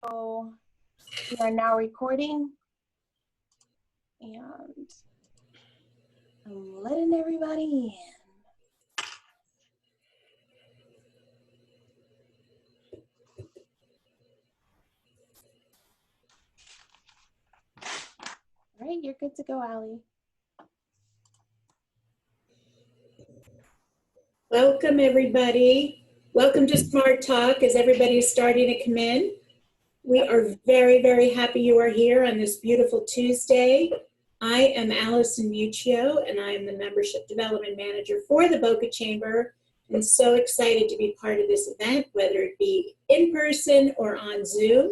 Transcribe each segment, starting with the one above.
So we are now recording, and I'm letting everybody in. All right, you're good to go, Allie. Welcome, everybody. Welcome to Smart Talk as everybody is starting to come in. We are very, very happy you are here on this beautiful Tuesday. I am Allison Muccio, and I am the Membership Development Manager for the Boca Chamber, and so excited to be part of this event, whether it be in person or on Zoom.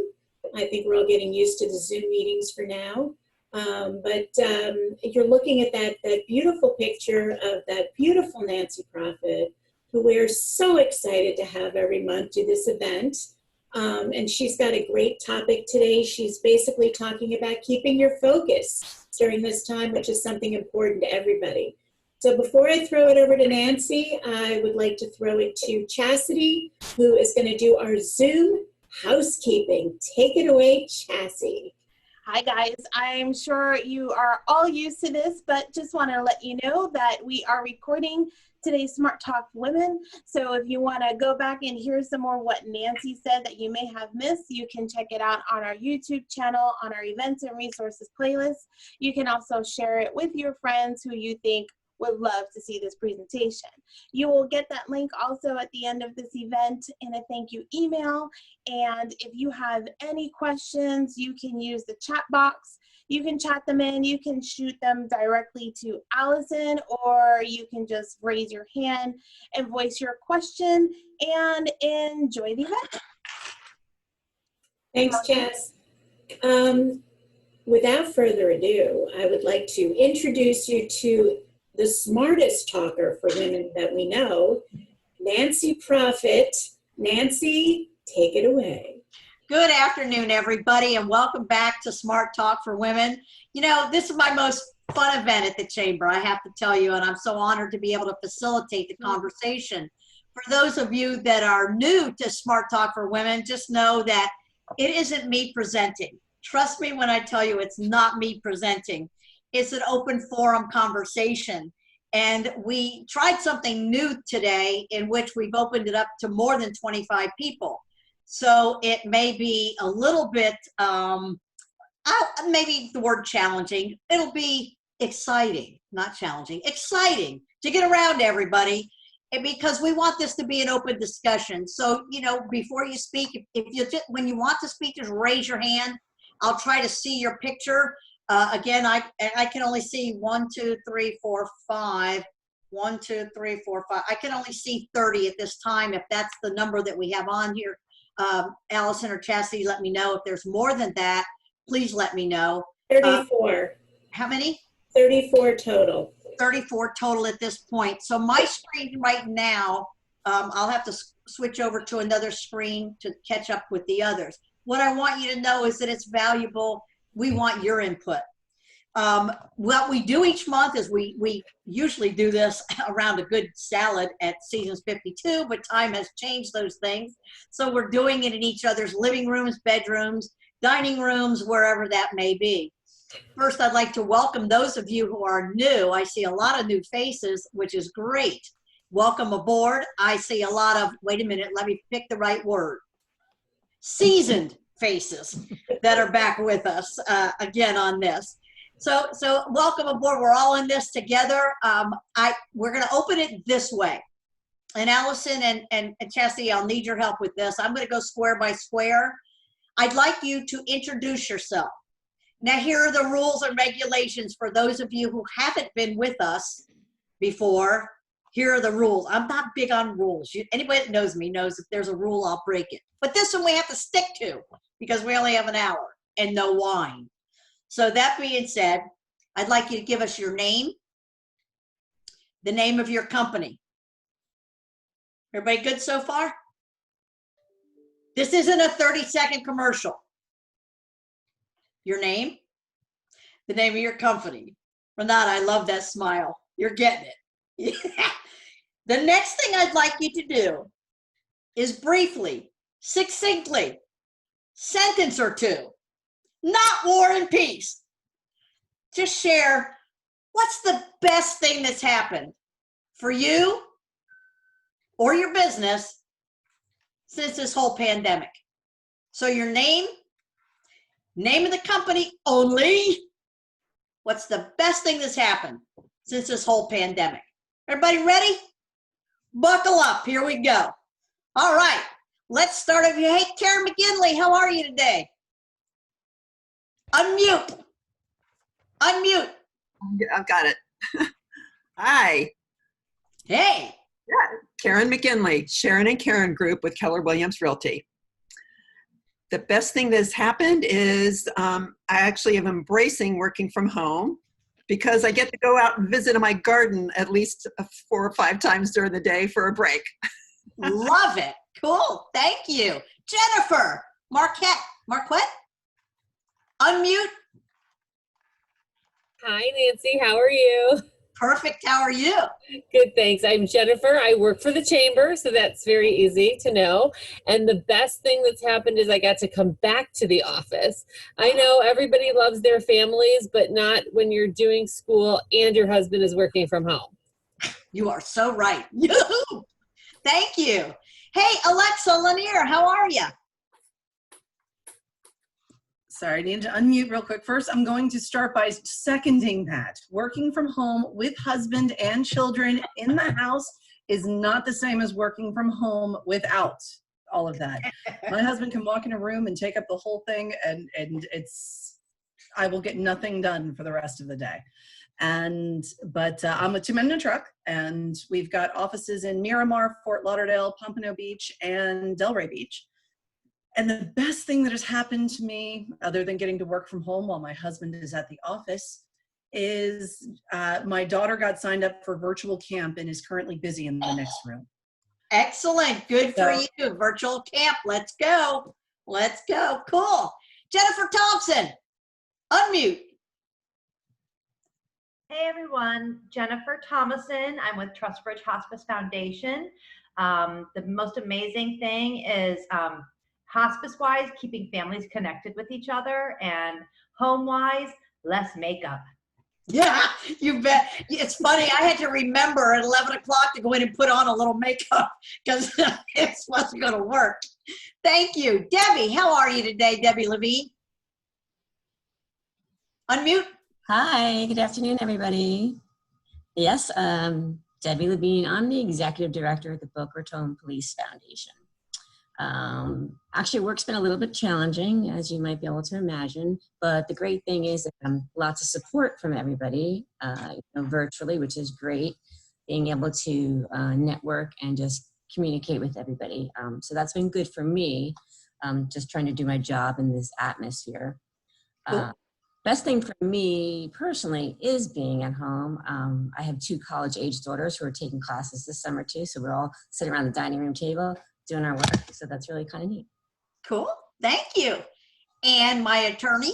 I think we're all getting used to the Zoom meetings for now. But you're looking at that beautiful picture of that beautiful Nancy Prophet, who we're so excited to have every month do this event. And she's got a great topic today. She's basically talking about keeping your focus during this time, which is something important to everybody. So before I throw it over to Nancy, I would like to throw it to Chastity, who is going to do our Zoom housekeeping. Take it away, Chastity. Hi guys, I'm sure you are all used to this, but just want to let you know that we are recording today's Smart Talk for Women. So if you want to go back and hear some more what Nancy said that you may have missed, you can check it out on our YouTube channel, on our events and resources playlist. You can also share it with your friends who you think would love to see this presentation. You will get that link also at the end of this event in a thank you email. And if you have any questions, you can use the chat box. You can chat them in, you can shoot them directly to Allison, or you can just raise your hand and voice your question and enjoy the event. Thanks, Chas. Without further ado, I would like to introduce you to the smartest talker for women that we know, Nancy Prophet. Nancy, take it away. Good afternoon, everybody, and welcome back to Smart Talk for Women. You know, this is my most fun event at the Chamber, I have to tell you, and I'm so honored to be able to facilitate the conversation. For those of you that are new to Smart Talk for Women, just know that it isn't me presenting. Trust me when I tell you it's not me presenting. It's an open forum conversation. And we tried something new today in which we've opened it up to more than 25 people. So it may be a little bit, maybe the word challenging. It'll be exciting, not challenging, exciting to get around everybody, and because we want this to be an open discussion. So, you know, before you speak, when you want to speak, just raise your hand. I'll try to see your picture. Again, I can only see 1, 2, 3, 4, 5. 1, 2, 3, 4, 5. I can only see 30 at this time, if that's the number that we have on here. Allison or Chastity, let me know. If there's more than that, please let me know. 34. How many? 34 total. 34 total at this point. So my screen right now, I'll have to switch over to another screen to catch up with the others. What I want you to know is that it's valuable. We want your input. What we do each month is we usually do this around a good salad at Seasons 52, but time has changed those things. So we're doing it in each other's living rooms, bedrooms, dining rooms, wherever that may be. First, I'd like to welcome those of you who are new. I see a lot of new faces, which is great. Welcome aboard. I see a lot of, wait a minute, let me pick the right word. Seasoned faces that are back with us again on this. So welcome aboard. We're all in this together. We're going to open it this way. And Allison and Chastity, I'll need your help with this. I'm going to go square by square. I'd like you to introduce yourself. Now, here are the rules and regulations for those of you who haven't been with us before. Here are the rules. I'm not big on rules. Anybody that knows me knows if there's a rule, I'll break it. But this one we have to stick to because we only have an hour and no wine. So that being said, I'd like you to give us your name, the name of your company. Everybody good so far? This isn't a 30-second commercial. Your name, the name of your company. Renata, I love that smile. You're getting it. The next thing I'd like you to do is briefly, succinctly sentence or two, not War and Peace. Just share what's the best thing that's happened for you or your business since this whole pandemic. So your name of the company only. What's the best thing that's happened since this whole pandemic? Everybody ready? Buckle up. Here we go. All right. Let's start over here. Hey, Karen McGinley, how are you today? Unmute. Unmute. I've got it. Hi. Hey. Yeah, Karen McGinley, Sharon and Karen Group with Keller Williams Realty. The best thing that's happened is I actually am embracing working from home because I get to go out and visit my garden at least 4 or 5 times during the day for a break. Love it. Cool. Thank you. Jennifer Marquette. Unmute. Hi, Nancy. How are you? Perfect. How are you? Good, thanks. I'm Jennifer. I work for the chamber, so that's very easy to know. And the best thing that's happened is I got to come back to the office. I know everybody loves their families, but not when you're doing school and your husband is working from home. You are so right. Yoo-hoo! Thank you. Hey, Alexa Lanier, how are you? Sorry, I need to unmute real quick. First, I'm going to start by seconding that. Working from home with husband and children in the house is not the same as working from home without all of that. My husband can walk in a room and take up the whole thing, and I will get nothing done for the rest of the day. But I'm a 2-man in a truck, and we've got offices in Miramar, Fort Lauderdale, Pompano Beach, and Delray Beach. And the best thing that has happened to me, other than getting to work from home while my husband is at the office, is my daughter got signed up for virtual camp and is currently busy in the next room. Excellent. Good for you. Virtual camp. Let's go. Let's go. Cool. Jennifer Thompson, unmute. Hey everyone, Jennifer Thomason. I'm with Trustbridge Hospice Foundation. The most amazing thing is hospice-wise, keeping families connected with each other, and home-wise, less makeup. Yeah, you bet. It's funny. I had to remember at 11 o'clock to go in and put on a little makeup because it wasn't going to work. Thank you. Debbie, how are you today, Debbie Levine? Unmute. Hi, good afternoon, everybody. Yes, Debbie Levine. I'm the executive director at the Boca Raton Police Foundation. Actually, work's been a little bit challenging, as you might be able to imagine, but the great thing is lots of support from everybody, virtually, which is great, being able to network and just communicate with everybody. So that's been good for me, just trying to do my job in this atmosphere. Cool. Best thing for me personally is being at home. I have 2 college-age daughters who are taking classes this summer too, so we're all sitting around the dining room table doing our work, so that's really kind of neat. Cool. Thank you. And my attorney,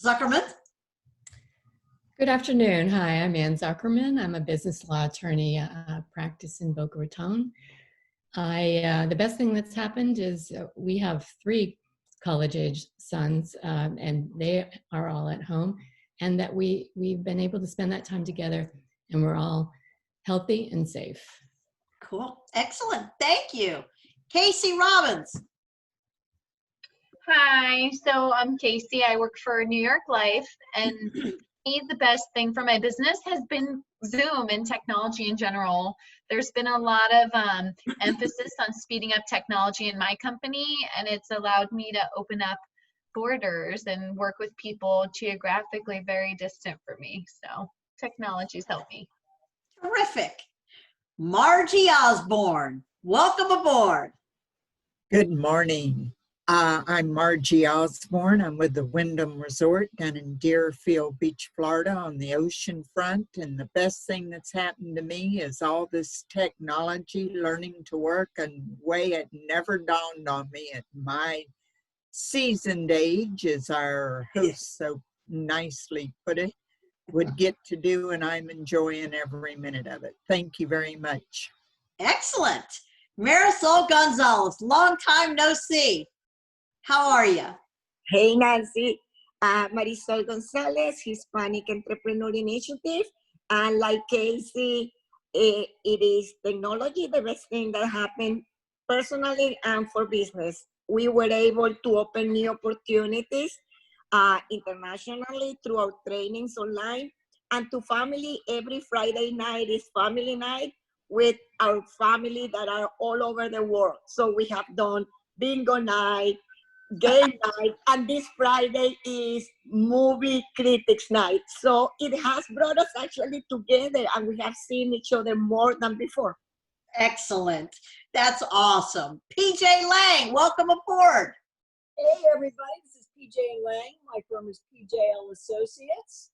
Zuckerman. Good afternoon. Hi, I'm Ann Zuckerman. I'm a business law attorney, practice in Boca Raton. The best thing that's happened is we have 3 college-age sons, and they are all at home, and that we've been able to spend that time together, and we're all healthy and safe. Cool. Excellent. Thank you. Casey Robbins. Hi, so I'm Casey. I work for New York Life, and the best thing for my business has been Zoom and technology in general. There's been a lot of emphasis on speeding up technology in my company, and it's allowed me to open up borders and work with people geographically very distant from me. So technology's helped me. Terrific. Margie Osborne, welcome aboard. Good morning. I'm Margie Osborne. I'm with the Wyndham Resort down in Deerfield Beach, Florida on the ocean front. And the best thing that's happened to me is all this technology, learning to work in a way it never dawned on me at my seasoned age, as our host so nicely put it, would get to do, and I'm enjoying every minute of it. Thank you very much. Excellent. Marisol Gonzalez, long time no see. How are you? Hey, Nancy. Marisol Gonzalez, Hispanic Entrepreneur Initiative. And like Casey, it is technology, the best thing that happened personally and for business. We were able to open new opportunities internationally through our trainings online. And to family, every Friday night is family night with our family that are all over the world. So we have done bingo night, game night, and this Friday is movie critics night. So it has brought us actually together, and we have seen each other more than before. Excellent. That's awesome. PJ Lang, welcome aboard. Hey everybody, this is PJ Lang. My firm is PJL Associates.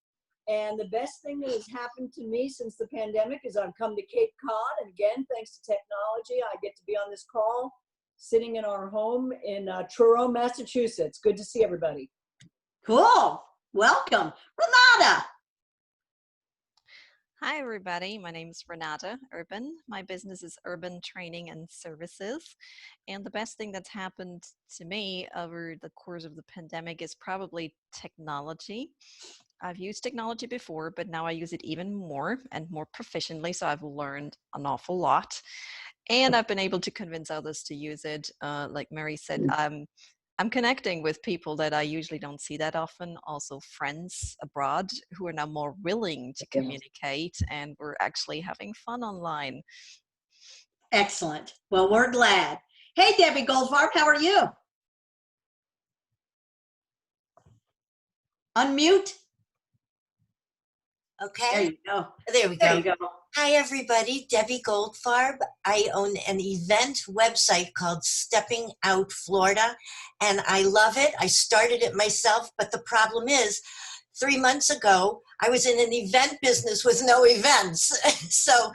And the best thing that has happened to me since the pandemic is I've come to Cape Cod. And again, thanks to technology, I get to be on this call, sitting in our home in Truro, Massachusetts. Good to see everybody. Cool. Welcome. Renata. Hi, everybody. My name is Renata Urban. My business is Urban Training and Services. And the best thing that's happened to me over the course of the pandemic is probably technology. I've used technology before, but now I use it even more and more proficiently. So I've learned an awful lot. And I've been able to convince others to use it. Like Mary said, I'm connecting with people that I usually don't see that often, also friends abroad who are now more willing to communicate, and we're actually having fun online. Excellent. Well, we're glad. Hey, Debbie Goldfarb, how are you? Unmute. Okay. There you go. There we There go. you go. Hi, everybody. Debbie Goldfarb. I own an event website called Stepping Out Florida, and I love it. I started it myself, but the problem is 3 months ago, I was in an event business with no events. So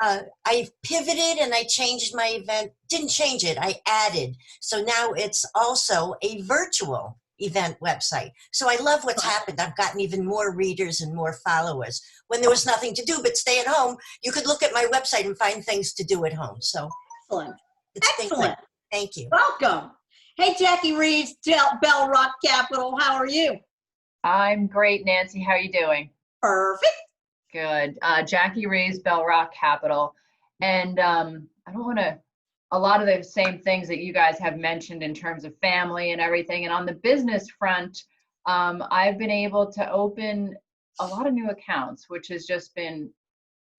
I pivoted and I changed my event. Didn't change it. I added. So now it's also a virtual event website. So I love what's happened. I've gotten even more readers and more followers. When there was nothing to do but stay at home, you could look at my website and find things to do at home. So excellent. It's Excellent. Thank you. Welcome. Hey, Jackie Reeves, Bell Rock Capital. How are you? I'm great, Nancy. How are you doing? Perfect. Good. Jackie Reeves, Bell Rock Capital. And I don't want to, a lot of the same things that you guys have mentioned in terms of family and everything. And on the business front, I've been able to open a lot of new accounts, which has just been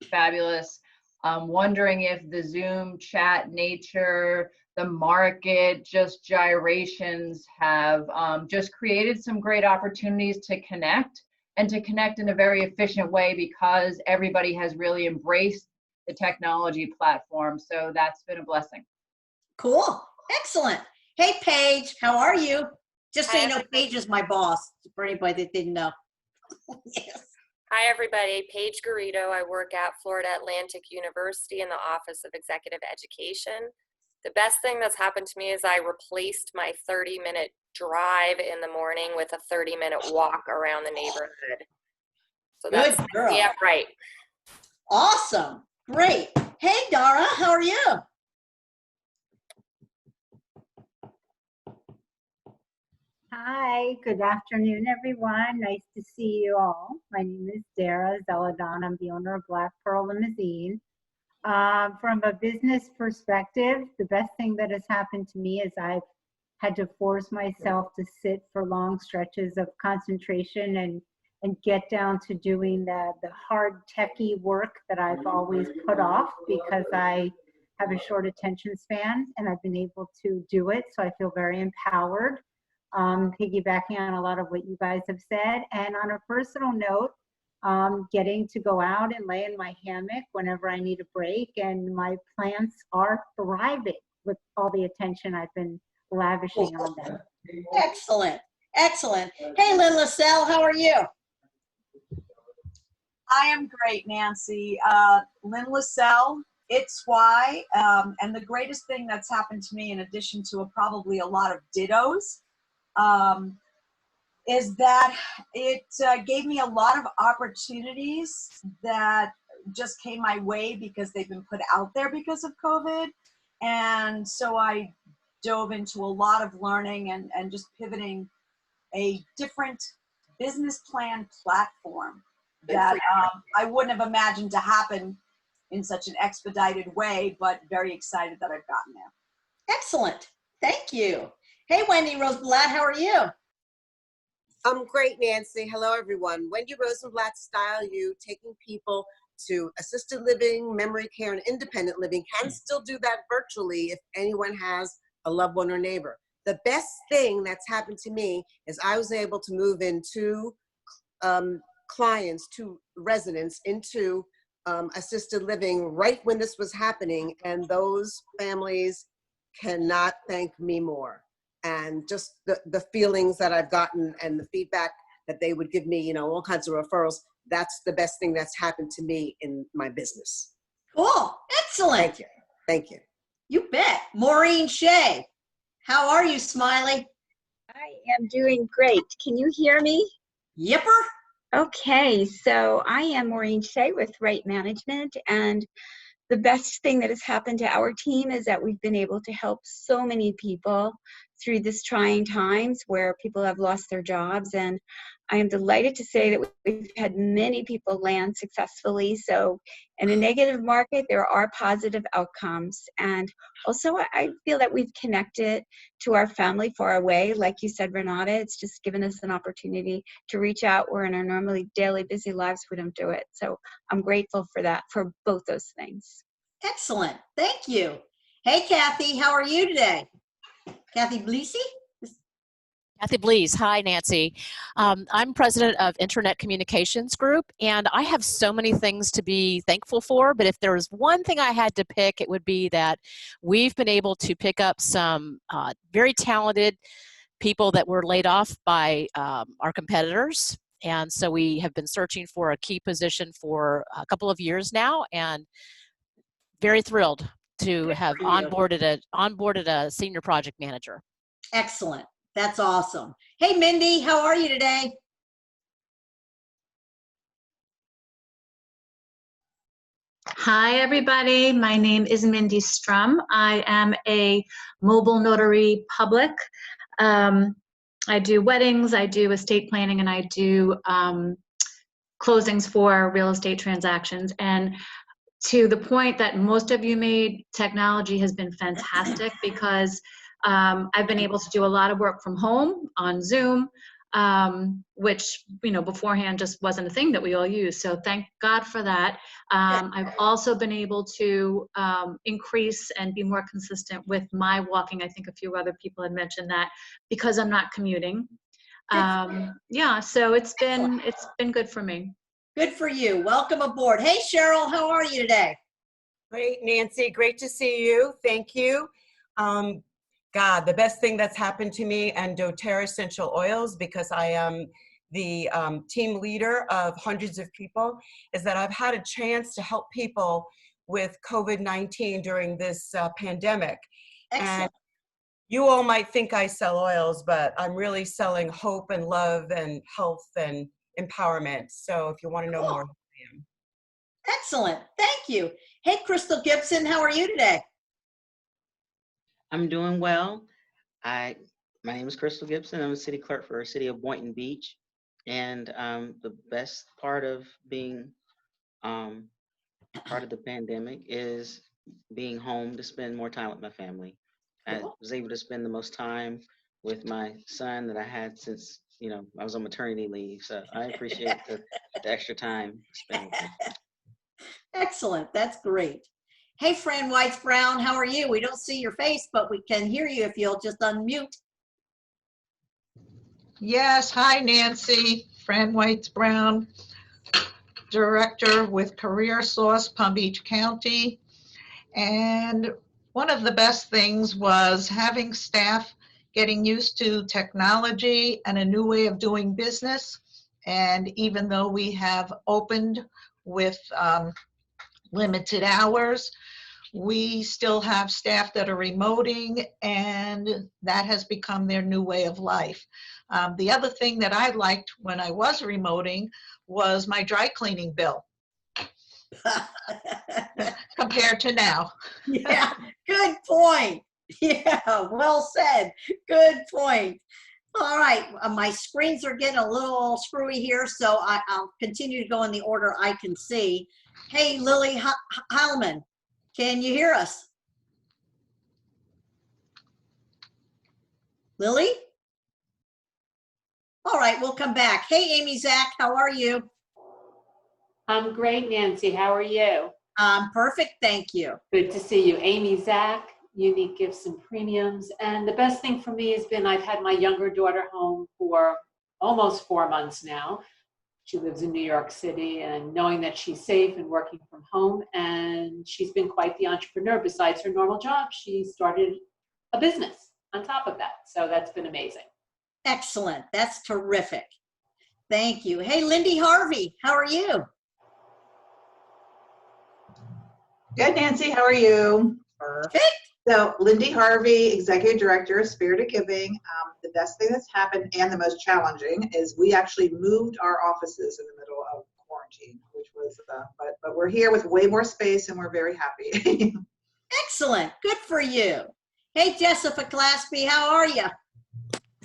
fabulous. I'm wondering if the Zoom chat nature, the market, just gyrations have just created some great opportunities to connect, and to connect in a very efficient way because everybody has really embraced the technology platform. So that's been a blessing. Cool. Excellent. Hey, Paige, how are you? Just so you know, Paige is my boss, for anybody that didn't know. Yes. Hi, everybody. Paige Garrido. I work at Florida Atlantic University in the Office of Executive Education. The best thing that's happened to me is I replaced my 30-minute drive in the morning with a 30-minute walk around the neighborhood. So that's Good girl. Yeah, right. Awesome. Great. Hey, Dara, how are you? Hi, good afternoon, everyone. Nice to see you all. My name is Dara Zeladon. I'm the owner of Black Pearl Limousine. From a business perspective, the best thing that has happened to me is I've had to force myself to sit for long stretches of concentration and get down to doing the hard techie work that I've always put off because I have a short attention span, and I've been able to do it. So I feel very empowered. Piggybacking on a lot of what you guys have said. And on a personal note, getting to go out and lay in my hammock whenever I need a break, and my plants are thriving with all the attention I've been lavishing on them. Excellent. Excellent. Hey, Lynn LaSalle, how are you? I am great, Nancy. Lynn LaSalle, It's Why. And the greatest thing that's happened to me, in addition to probably a lot of dittos, is that it gave me a lot of opportunities that just came my way because they've been put out there because of COVID. And so I dove into a lot of learning and just pivoting a different business plan platform that I wouldn't have imagined to happen in such an expedited way, but very excited that I've gotten there. Excellent. Thank you. Hey, Wendy Rosenblatt, how are you? I'm great, Nancy. Hello, everyone. Wendy Rosenblatt Style You, taking people to assisted living, memory care, and independent living. Can still do that virtually if anyone has a loved one or neighbor. The best thing that's happened to me is I was able to move in two residents into assisted living right when this was happening, and those families cannot thank me more. And just the feelings that I've gotten and the feedback that they would give me, you know, all kinds of referrals, that's the best thing that's happened to me in my business. Cool. Excellent. Thank you. Thank you. You bet. Maureen Shea, how are you, Smiley? I am doing great. Can you hear me? Yipper. Okay, so I am Maureen Shea with Right Management, and the best thing that has happened to our team is that we've been able to help so many people through this trying times where people have lost their jobs. And I am delighted to say that we've had many people land successfully. So in a negative market, there are positive outcomes. And also I feel that we've connected to our family far away. Like you said, Renata, it's just given us an opportunity to reach out where in our normally daily busy lives we don't do it. So I'm grateful for that, for both those things. Excellent. Thank you. Hey, Kathy, how are you today? Kathy Bleesey? Kathy Blees. Hi, Nancy. I'm president of Internet Communications Group, and I have so many things to be thankful for, but if there was one thing I had to pick, it would be that we've been able to pick up some very talented people that were laid off by our competitors. And so we have been searching for a key position for a couple of years now, and very thrilled to have onboarded a senior project manager. Excellent. That's awesome. Hey, Mindy, how are you today? Hi, everybody. My name is Mindy Strum. I am a mobile notary public. I do weddings, I do estate planning, and I do closings for real estate transactions. And to the point that most of you made, technology has been fantastic because I've been able to do a lot of work from home on Zoom, which, you know, beforehand just wasn't a thing that we all use. So thank God for that. I've also been able to increase and be more consistent with my walking. I think a few other people had mentioned that because I'm not commuting. Yeah, so it's been good for me. Good for you. Welcome aboard. Hey, Cheryl, how are you today? Great, Nancy. Great to see you. Thank you. God, the best thing that's happened to me and doTERRA Essential Oils, because I am the team leader of hundreds of people, is that I've had a chance to help people with COVID-19 during this pandemic. Excellent. And you all might think I sell oils, but I'm really selling hope and love and health and empowerment. So if you want to know more, I am. Excellent. Thank you. Hey, Crystal Gibson, how are you today? I'm doing well. My name is Crystal Gibson. I'm a city clerk for the city of Boynton Beach. And the best part of being part of the pandemic is being home to spend more time with my family. I was able to spend the most time with my son that I had since, you know, I was on maternity leave. So I appreciate the extra time spent with him. Excellent. That's great. Hey, Fran Whites Brown, how are you? We don't see your face, but we can hear you if you'll just unmute. Yes, hi Nancy, Fran Whites Brown, Director with Career Source, Palm Beach County. And one of the best things was having staff getting used to technology and a new way of doing business. And even though we have opened with limited hours, we still have staff that are remoting, and that has become their new way of life. The other thing that I liked when I was remoting was my dry cleaning bill compared to now. Yeah, good point. Yeah, well said. Good point. All right, my screens are getting a little screwy here, so I'll continue to go in the order I can see. Hey, Lily Heilman, can you hear us? Lily? All right, we'll come back. Hey, Amy Zach, how are you? I'm great, Nancy. How are you? I'm perfect, thank you. Good to see you. Amy Zach, Unique Gifts and Premiums. And the best thing for me has been I've had my younger daughter home for almost 4 months now. She lives in New York City, and knowing that she's safe and working from home, and she's been quite the entrepreneur. Besides her normal job, she started a business on top of that. So that's been amazing. Excellent, that's terrific. Thank you. Hey, Lindy Harvey, how are you? Good, Nancy. How are you? Perfect. So, Lindy Harvey, Executive Director of Spirit of Giving. The best thing that's happened and the most challenging is we actually moved our offices in the middle of quarantine, which was, but we're here with way more space and we're very happy. Excellent. Good for you. Hey, Jessica Glaspie, how are you?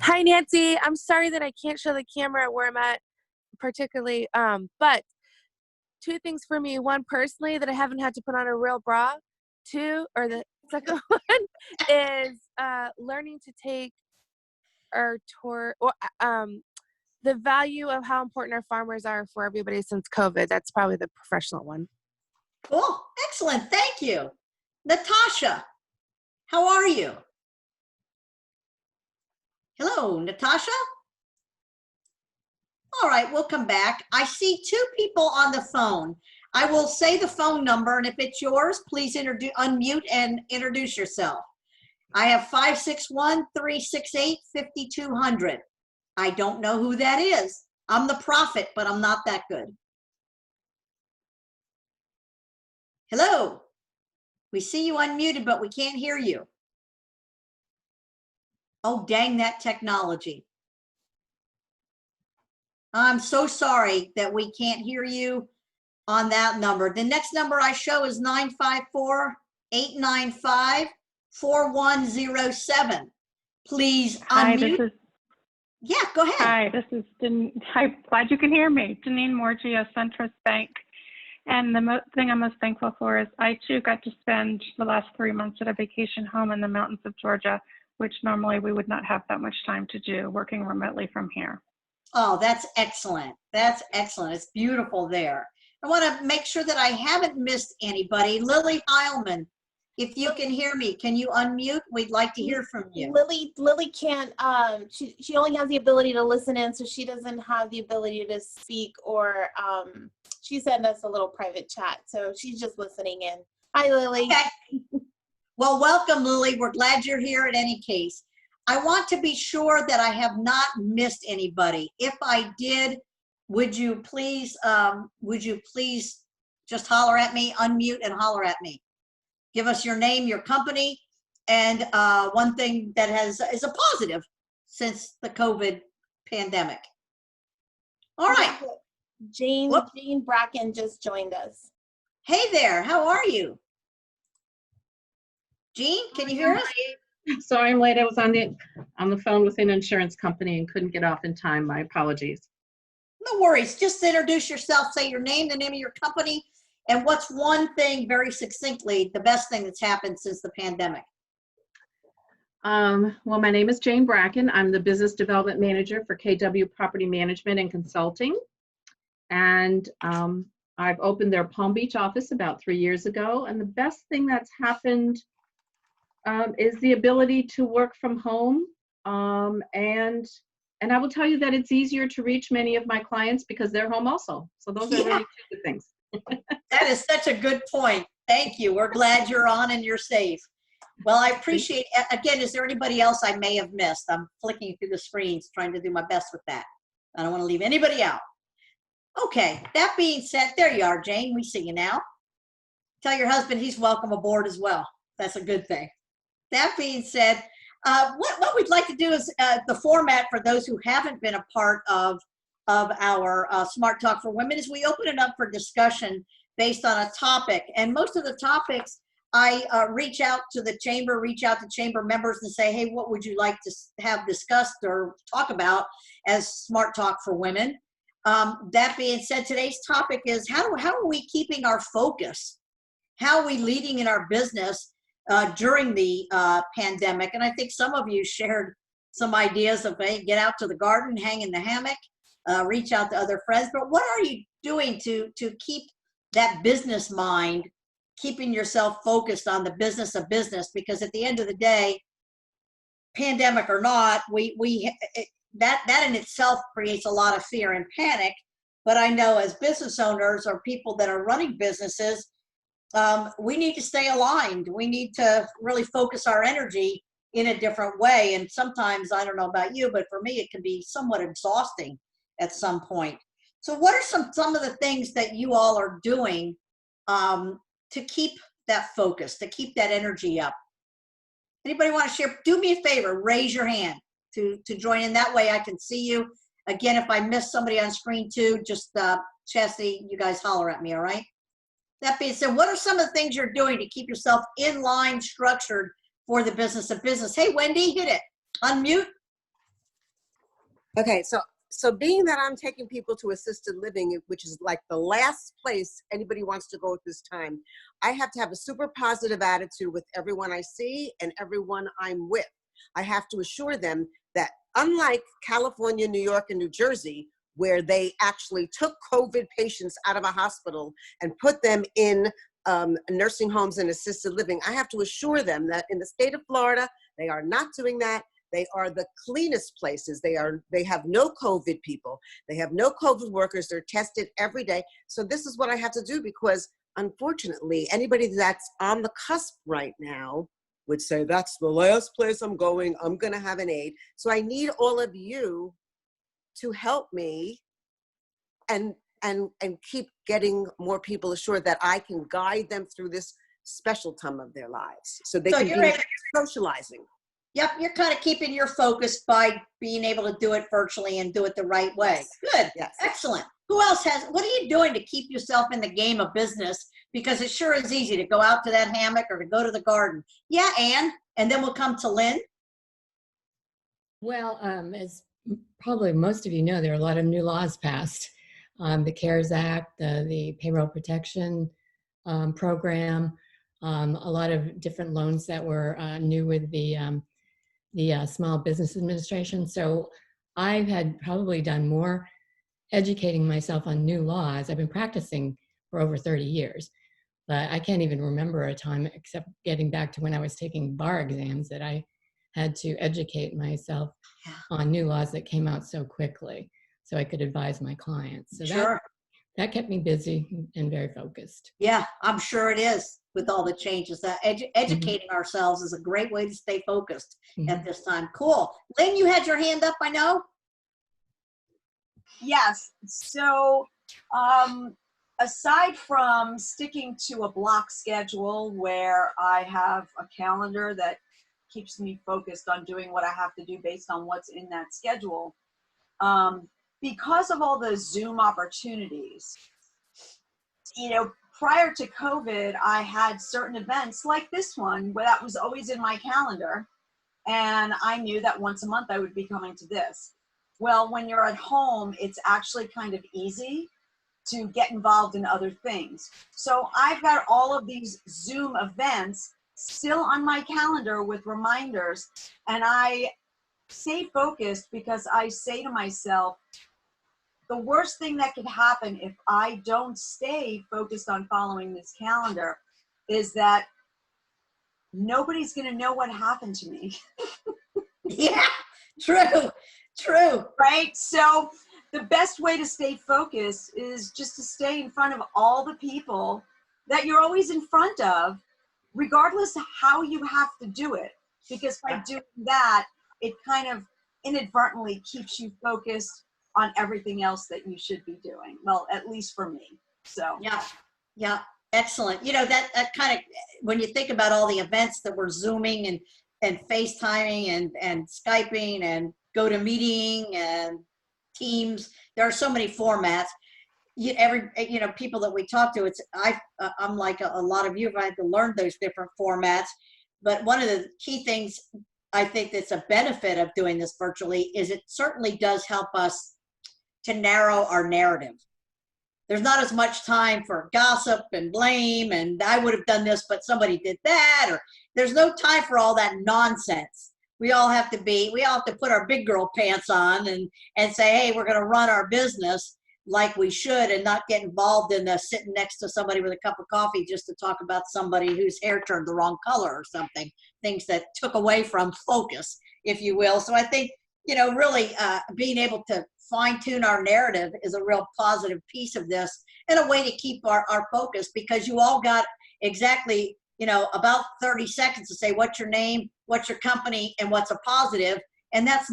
Hi, Nancy. I'm sorry that I can't show the camera where I'm at particularly, but two things for me. One, personally, that I haven't had to put on a real bra. Two, or the second one is learning to take our tour, or the value of how important our farmers are for everybody since COVID. That's probably the professional one. Cool. Excellent. Thank you. Natasha, how are you? Hello, Natasha? All right, we'll come back. I see two people on the phone. I will say the phone number, and if it's yours, please unmute and introduce yourself. I have 561-368-5200. I don't know who that is. I'm the prophet, but I'm not that good. Hello. We see you unmuted, but we can't hear you. Oh, dang that technology. I'm so sorry that we can't hear you on that number. The next number I show is 954-895-4107. Please unmute. Hi, this is. Yeah, go ahead. Hi, this is. Hi, glad you can hear me. Janine Morgie of Centrist Bank. And the thing I'm most thankful for is I too got to spend the last 3 months at a vacation home in the mountains of Georgia, which normally we would not have that much time to do, working remotely from here. Oh, that's excellent. That's excellent. It's beautiful there. I want to make sure that I haven't missed anybody. Lily Heilman, if you can hear me, can you unmute? We'd like to hear from you. Lily can't, she only has the ability to listen in, so she doesn't have the ability to speak, or she sent us a little private chat, so she's just listening in. Hi, Lily. Okay. Well, welcome, Lily. We're glad you're here in any case. I want to be sure that I have not missed anybody. If I did, would you please just holler at me, unmute and holler at me. Give us your name, your company, and one thing that is a positive since the COVID pandemic. All right. Jane Bracken just joined us. Hey there, how are you? Jean, can you hear us? Sorry I'm late. I was on the phone with an insurance company and couldn't get off in time. My apologies. No worries. Just introduce yourself, say your name, the name of your company, and what's one thing very succinctly, the best thing that's happened since the pandemic? Well, my name is Jane Bracken. I'm the Business Development Manager for KW Property Management and Consulting. And I've opened their Palm Beach office about 3 years ago. And the best thing that's happened is the ability to work from home. And I will tell you that it's easier to reach many of my clients because they're home also. So those are really two good things. That is such a good point. Thank you. We're glad you're on and you're safe. Well, I appreciate it. Again, is there anybody else I may have missed? I'm flicking through the screens, trying to do my best with that. I don't want to leave anybody out. Okay, that being said, there you are, Jane. We see you now. Tell your husband he's welcome aboard as well. That's a good thing. That being said, what we'd like to do is the format for those who haven't been a part of our Smart Talk for Women is we open it up for discussion based on a topic. And most of the topics I reach out to the chamber, reach out to chamber members and say, hey, what would you like to have discussed or talk about as Smart Talk for Women? That being said, today's topic is how are we keeping our focus? How are we leading in our business during the pandemic? And I think some of you shared some ideas of, hey, get out to the garden, hang in the hammock, reach out to other friends. But what are you doing to keep that business mind, keeping yourself focused on the business of business? Because at the end of the day, pandemic or not, that in itself creates a lot of fear and panic. But I know as business owners or people that are running businesses, we need to stay aligned. We need to really focus our energy in a different way. And sometimes, I don't know about you, but for me, it can be somewhat exhausting at some point. So what are some of the things that you all are doing to keep that focus, to keep that energy up? Anybody want to share? Do me a favor, raise your hand to join in. That way I can see you. Again, if I miss somebody on screen too, just Chastity, you guys holler at me, all right? That being said, what are some of the things you're doing to keep yourself in line, structured for the business of business? Hey, Wendy, hit it. Unmute. Okay, so being that I'm taking people to assisted living, which is like the last place anybody wants to go at this time, I have to have a super positive attitude with everyone I see and everyone I'm with. I have to assure them that unlike California, New York, and New Jersey, where they actually took COVID patients out of a hospital and put them in nursing homes and assisted living, I have to assure them that in the state of Florida, they are not doing that. They are the cleanest places. They have no COVID people. They have no COVID workers. They're tested every day. So this is what I have to do, because unfortunately, anybody that's on the cusp right now would say, that's the last place I'm going. I'm going to have an aid. So I need all of you to help me and keep getting more people assured that I can guide them through this special time of their lives so they can be socializing. Yep, you're kind of keeping your focus by being able to do it virtually and do it the right way. Yes. Good. Yes. Excellent. Who else what are you doing to keep yourself in the game of business? Because it sure is easy to go out to that hammock or to go to the garden. Yeah, Anne, and then we'll come to Lynn. Well, as probably most of you know, there are a lot of new laws passed. The CARES Act, the Payroll Protection Program, a lot of different loans that were new with the Small Business Administration. So I've had probably done more educating myself on new laws. I've been practicing for over 30 years, but I can't even remember a time, except getting back to when I was taking bar exams, that I had to educate myself on new laws that came out so quickly so I could advise my clients. So Sure. that kept me busy and very focused. Yeah, I'm sure it is with all the changes. That educating ourselves is a great way to stay focused at this time. Cool. Lynn, you had your hand up, I know. Yes. So aside from sticking to a block schedule where I have a calendar that keeps me focused on doing what I have to do based on what's in that schedule, because of all the Zoom opportunities, prior to COVID, I had certain events like this one where that was always in my calendar. And I knew that once a month I would be coming to this. Well, when you're at home, it's actually kind of easy to get involved in other things. So I've got all of these Zoom events still on my calendar with reminders, and I stay focused because I say to myself, the worst thing that could happen if I don't stay focused on following this calendar is that nobody's going to know what happened to me. Yeah, true. Right? So the best way to stay focused is just to stay in front of all the people that you're always in front of, regardless of how you have to do it. Because by doing that, it kind of inadvertently keeps you focused on everything else that you should be doing. Well, at least for me. So yeah, excellent. That kind of, when you think about all the events that we're Zooming and FaceTiming and Skyping and GoToMeeting and Teams, there are so many formats. people that we talk to, I'm like a lot of you have had to learn those different formats. But one of the key things I think that's a benefit of doing this virtually is it certainly does help us to narrow our narrative. There's not as much time for gossip and blame and I would have done this, but somebody did that, or there's no time for all that nonsense. We all have to put our big girl pants on and say, hey, we're going to run our business like we should, and not get involved in the sitting next to somebody with a cup of coffee just to talk about somebody whose hair turned the wrong color or something, things that took away from focus, if you will. So I think, really being able to fine tune our narrative is a real positive piece of this, and a way to keep our focus, because you all got exactly, about 30 seconds to say what's your name, what's your company, and what's a positive. And that's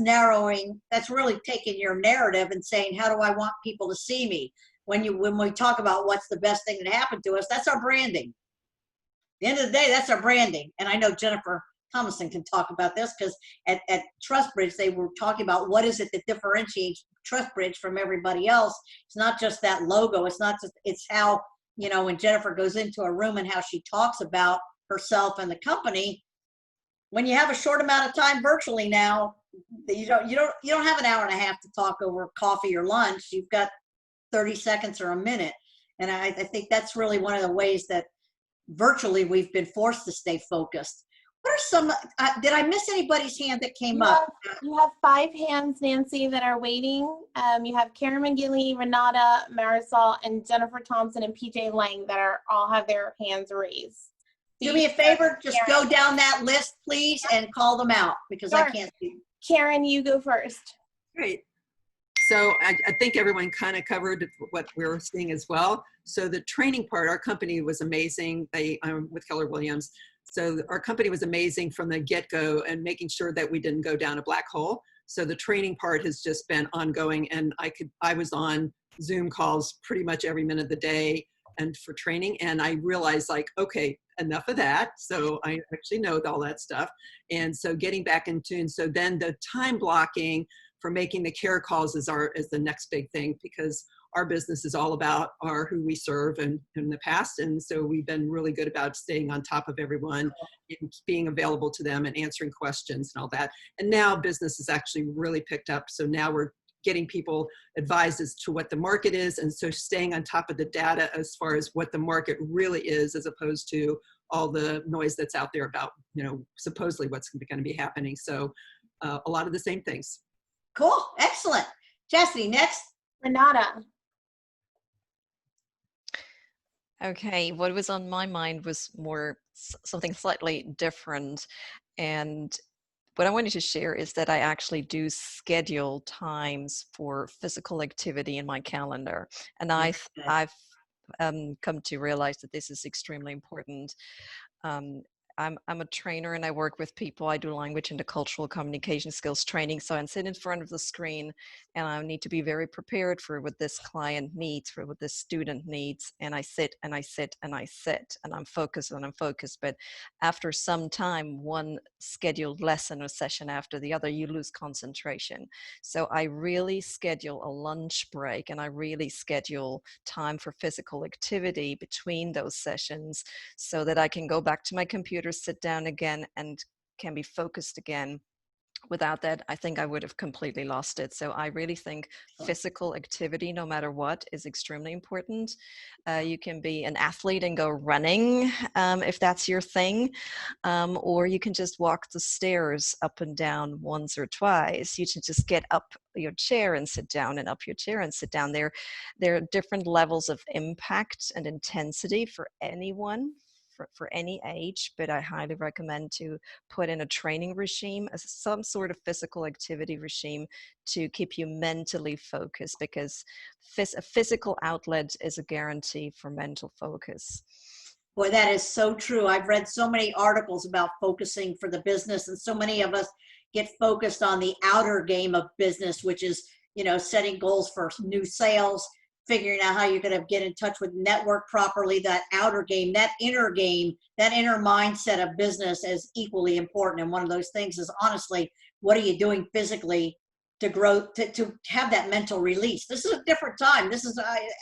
really taking your narrative and saying, how do I want people to see me? When we talk about what's the best thing that happened to us, that's our branding. At the end of the day, that's our branding. And I know Jennifer Thompson can talk about this, because at Trustbridge, they were talking about what is it that differentiates Trustbridge from everybody else. It's not just that logo. It's how, when Jennifer goes into a room and how she talks about herself and the company. When you have a short amount of time virtually now, you don't have an hour and a half to talk over coffee or lunch. You've got 30 seconds or a minute. And I think that's really one of the ways that virtually we've been forced to stay focused. What are some, did I miss anybody's hand that came up? You have 5 hands, Nancy, that are waiting. You have Karen McGinley, Renata, Marisol, and Jennifer Thompson, and PJ Lang that all have their hands raised. Do me a favor, just go down that list, please, and call them out, because I can't see. Karen, you go first. Great. So I think everyone kind of covered what we were seeing as well. So the training part, our company was amazing. I'm with Keller Williams. So our company was amazing from the get-go, and making sure that we didn't go down a black hole. So the training part has just been ongoing, and I was on Zoom calls pretty much every minute of the day and for training. And I realized, like, okay, enough of that. So I actually know all that stuff. And so getting back in tune. So then the time blocking for making the care calls is the next big thing, because our business is all about who we serve and in the past. And so we've been really good about staying on top of everyone and being available to them and answering questions and all that. And now business has actually really picked up. So now we're getting people advised as to what the market is. And so staying on top of the data as far as what the market really is, as opposed to all the noise that's out there about, supposedly what's going to be happening. So a lot of the same things. Cool. Excellent. Chastity, next. Renata. Okay, what was on my mind was more something slightly different. And what I wanted to share is that I actually do schedule times for physical activity in my calendar. And I've come to realize that this is extremely important. I'm a trainer, and I work with people. I do language and cultural communication skills training. So I'm sitting in front of the screen, and I need to be very prepared for what this client needs, for what this student needs. And I sit and I sit and I sit, and I'm focused and I'm focused. But after some time, one scheduled lesson or session after the other, you lose concentration. So I really schedule a lunch break, and I really schedule time for physical activity between those sessions, so that I can go back to my computer, sit down again, and can be focused again. Without that, I think I would have completely lost it. So I really think physical activity, no matter what, is extremely important. You can be an athlete and go running if that's your thing, or you can just walk the stairs up and down once or twice. You should just get up your chair and sit down, and up your chair and sit down. There are different levels of impact and intensity for anyone, for any age, but I highly recommend to put in a training regime, as some sort of physical activity regime, to keep you mentally focused, because a physical outlet is a guarantee for mental focus. Boy, that is so true. I've read so many articles about focusing for the business, and so many of us get focused on the outer game of business, which is, setting goals for new sales, figuring out how you're going to get in touch with network properly. That outer game, that inner mindset of business is equally important. And one of those things is, honestly, what are you doing physically to grow, to have that mental release. This is a different time. This is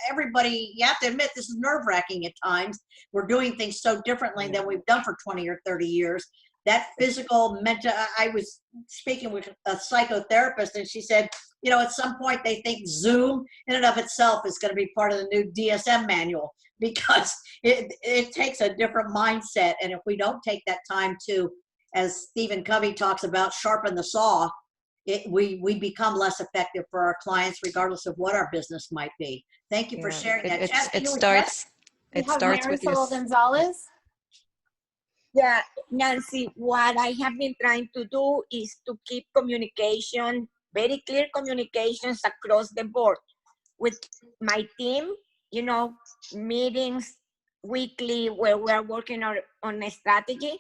everybody, you have to admit, this is nerve-wracking at times. We're doing things so differently than we've done for 20 or 30 years. That physical, mental, I was speaking with a psychotherapist and she said, you know, at some point they think Zoom in and of itself is going to be part of the new DSM manual, because it takes a different mindset. And if we don't take that time to, as Stephen Covey talks about, sharpen the saw, we become less effective for our clients, regardless of what our business might be. Thank you for sharing that. Chad, It starts with your Gonzalez. Yeah, Nancy, what I have been trying to do is to keep communication, very clear communications across the board with my team, you know, meetings weekly where we are working on a strategy.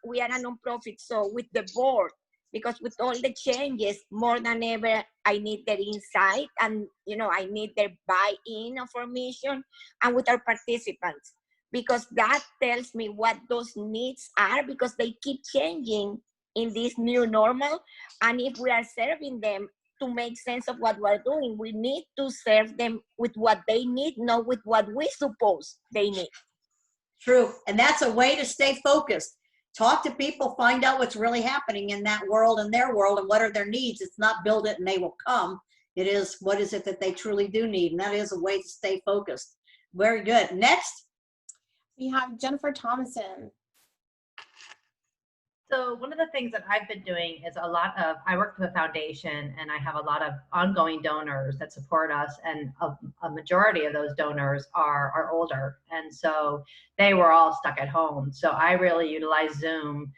We are a nonprofit, so with the board, because with all the changes, more than ever, I need their insight and, you know, I need their buy-in of our mission, and with our participants, because that tells me what those needs are, because they keep changing in this new normal. And if we are serving them to make sense of what we're doing, we need to serve them with what they need, not with what we suppose they need. True. And that's a way to stay focused. Talk to people, find out what's really happening in that world and their world, and what are their needs. It's not build it and they will come. It is, what is it that they truly do need? And that is a way to stay focused. Very good. Next. We have Jennifer Thompson. So one of the things that I've been doing is I work for the foundation, and I have a lot of ongoing donors that support us, and a majority of those donors are older. And so they were all stuck at home. So I really utilize Zoom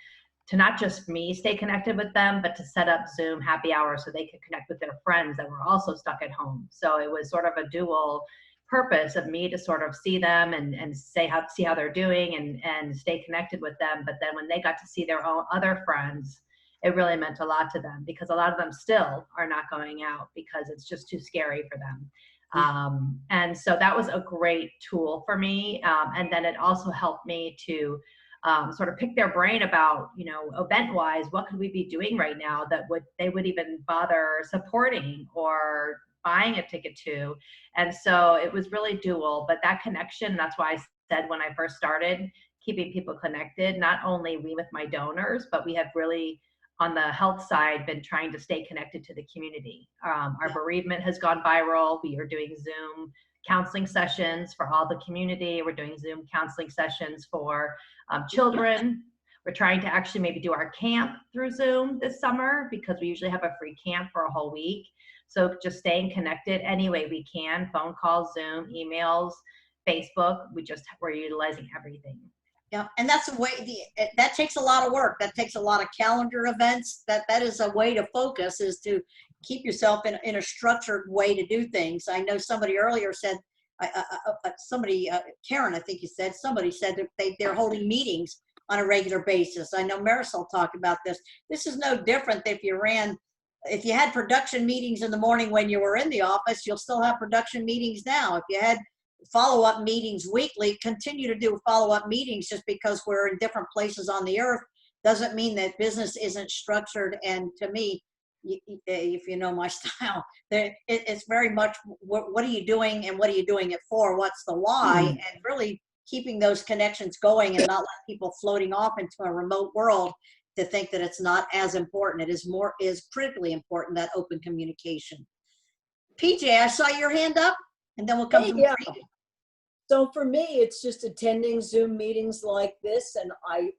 to not just me stay connected with them, but to set up Zoom happy hours so they could connect with their friends that were also stuck at home. So it was sort of a dual purpose of me to sort of see them and see how they're doing and stay connected with them. But then when they got to see their own other friends, it really meant a lot to them, because a lot of them still are not going out because it's just too scary for them. And so that was a great tool for me. And then it also helped me to sort of pick their brain about, you know, event-wise, what could we be doing right now that they would even bother supporting or buying a ticket to. And so it was really dual, but that connection, that's why I said when I first started, keeping people connected, not only we with my donors, but we have really on the health side been trying to stay connected to the community. Our bereavement has gone viral. We are doing Zoom counseling sessions for all the community. We're doing Zoom counseling sessions for children. We're trying to actually maybe do our camp through Zoom this summer, because we usually have a free camp for a whole week. So just staying connected any way we can, phone calls, Zoom, emails, Facebook, we're utilizing everything. Yeah, and that's a way, that takes a lot of work. That takes a lot of calendar events. That is a way to focus, is to keep yourself in a structured way to do things. I know somebody earlier said, Karen, I think you said, somebody said that they're holding meetings on a regular basis. I know Marisol talked about this. This is no different if you had production meetings in the morning when you were in the office, you'll still have production meetings now. If you had follow-up meetings weekly, continue to do follow-up meetings. Just because we're in different places on the earth doesn't mean that business isn't structured. And to me, if you know my style, it's very much what are you doing and what are you doing it for? What's the why? And really keeping those connections going and not let people floating off into a remote world to think that it's not as important. It is critically important, that open communication. PJ, I saw your hand up, and then we'll come to Maria. So for me, it's just attending Zoom meetings like this, and I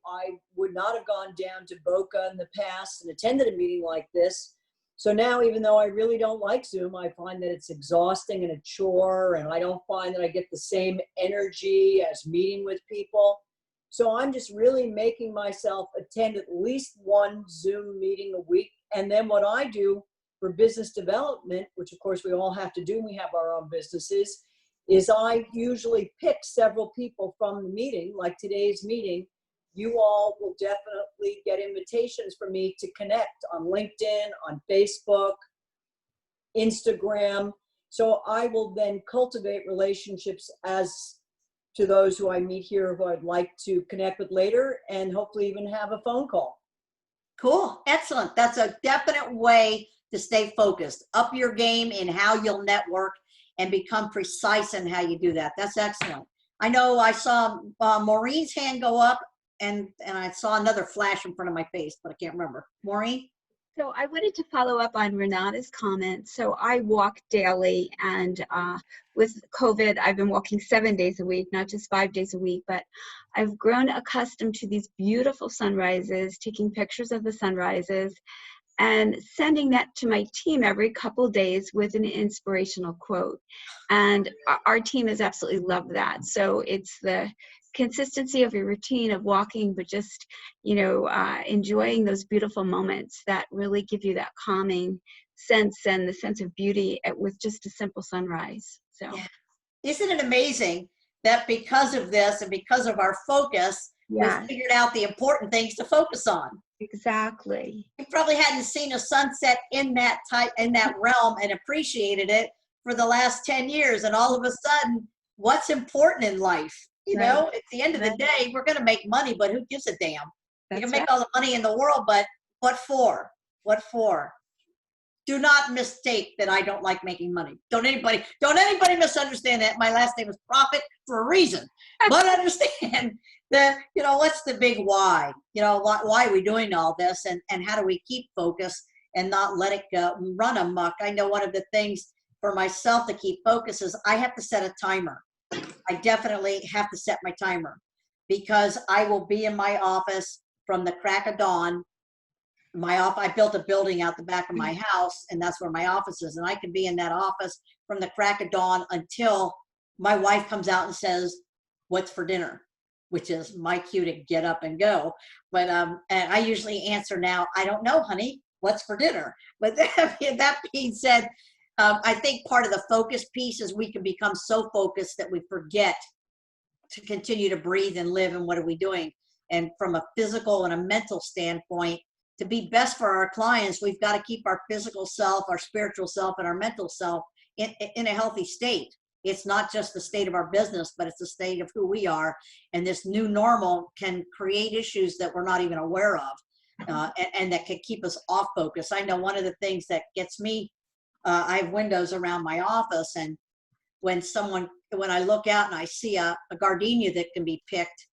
would not have gone down to Boca in the past and attended a meeting like this. So now, even though I really don't like Zoom, I find that it's exhausting and a chore, and I don't find that I get the same energy as meeting with people. So I'm just really making myself attend at least one Zoom meeting a week. And then what I do for business development, which of course we all have to do, we have our own businesses, is I usually pick several people from the meeting, like today's meeting. You all will definitely get invitations from me to connect on LinkedIn, on Facebook, Instagram. So I will then cultivate relationships as to those who I meet here who I'd like to connect with later, and hopefully even have a phone call. Cool, excellent. That's a definite way to stay focused. Up your game in how you'll network and become precise in how you do that. That's excellent. I know I saw Maureen's hand go up, and I saw another flash in front of my face, but I can't remember. Maureen? So I wanted to follow up on Renata's comment. So I walk daily, and with COVID, I've been walking 7 days a week, not just 5 days a week, but I've grown accustomed to these beautiful sunrises, taking pictures of the sunrises, and sending that to my team every couple days with an inspirational quote. And our team has absolutely loved that. So it's the consistency of your routine of walking, but just, you know, enjoying those beautiful moments that really give you that calming sense and the sense of beauty with just a simple sunrise. So yeah. Isn't it amazing that because of this and because of our focus, yeah, we figured out the important things to focus on? Exactly. You probably hadn't seen a sunset in that realm and appreciated it for the last 10 years. And all of a sudden, what's important in life? You know, at the end of the day, we're going to make money, but who gives a damn? You can make all the money in the world, but what for? What for? Do not mistake that I don't like making money. Don't anybody misunderstand that. My last name is Profit for a reason. But understand that, you know, what's the big why? You know, why are we doing all this, and how do we keep focus and not let it go, run amok? I know one of the things for myself to keep focus is I have to set a timer. I definitely have to set my timer, because I will be in my office from the crack of dawn. I built a building out the back of my house, and that's where my office is. And I can be in that office from the crack of dawn until my wife comes out and says, "What's for dinner?" which is my cue to get up and go. But and I usually answer now, "I don't know, honey. What's for dinner?" But that being said, I think part of the focus piece is we can become so focused that we forget to continue to breathe and live, and what are we doing? And from a physical and a mental standpoint, to be best for our clients, we've got to keep our physical self, our spiritual self, and our mental self in a healthy state. It's not just the state of our business, but it's the state of who we are. And this new normal can create issues that we're not even aware of, and that can keep us off focus. I know one of the things that gets me, I have windows around my office, and when I look out and I see a gardenia that can be picked,